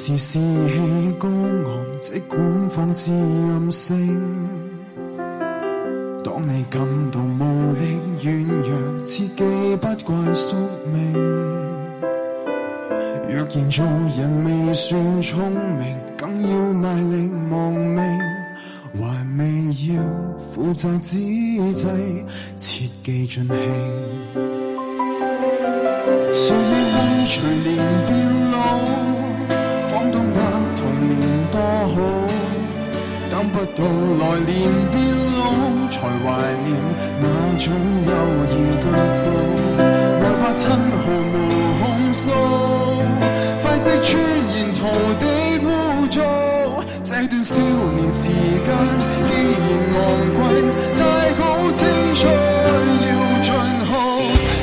時士氣高昂，即管放肆任性。當你感到無力軟弱，切記不怪宿命。若然做人未算聰明，更要賣力亡命。還未要負責之際，切記盡興。誰亦會隨年變老，廣東得童年多好。等不到來年變老，才懷念那種悠然腳步。愛怕親毫無控訴，快識穿沿途的污糟。這段少年時間既然昂貴，大好青春要盡耗。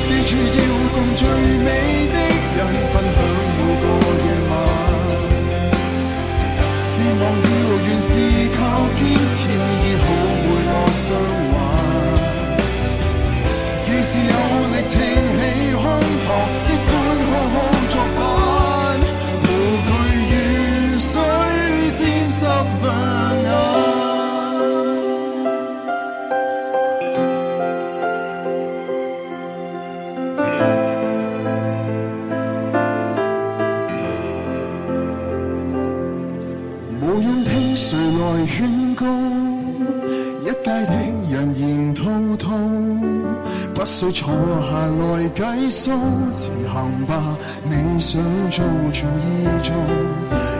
記住要共最美的人分享每個夜晚。別忘掉原是靠堅持醫好每個傷患。既是有力挺起胸膛，即管好好作反，無懼雨水沾濕兩眼。無用聽誰來勸告，一介的人言滔滔，不需坐下來計數，前行吧，你想做全意做，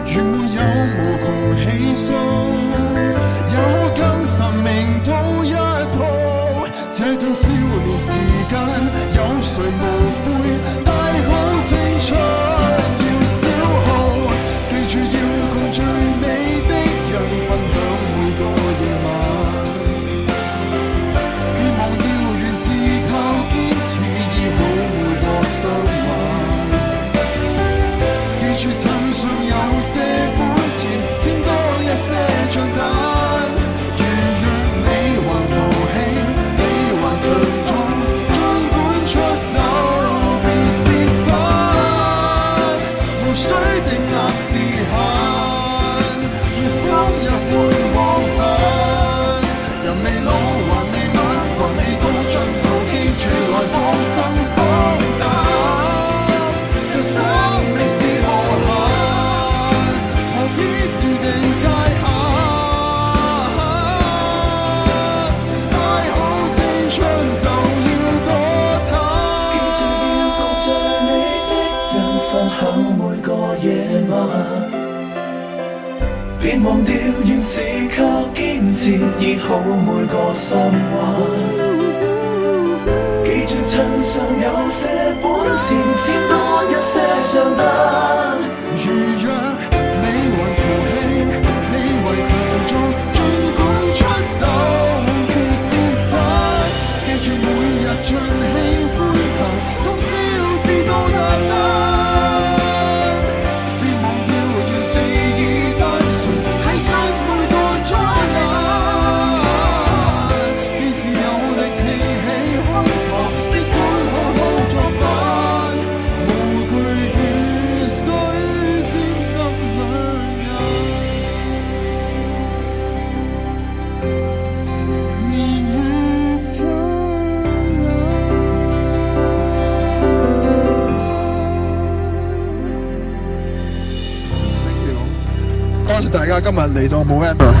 如沒有無窮起訴，有跟神明賭一鋪，這段少年時間有誰無悔，大好青春要消耗，記住要共最美的人分享每個夜晚。別忘掉原是靠堅持醫好每個傷患。記住趁尚有些本錢，簽多一些賬單。如若你還淘氣，你還強壯，儘管出走別折返，無需定立時限，如風一般往返。人未老還未晚，還未到盡頭，記住來放心放膽。若生命是無限，何必自定界限？大好青春就要多貪。記住要共最美的人分享每個夜晚。別忘掉原是靠堅持醫好每個傷患。記住趁尚有些本錢，簽多一些賬單。如若你還淘氣，你為強壯，儘管出走別折返。記住每日盡興歡騰，通宵至到達旦。別忘掉原是已單純，犧牲每個災難。既是有力挺起胸膛，即管好好作反，無懼雨水沾濕兩眼。年月燦爛。Thank you，多謝大家今日嚟到Movember。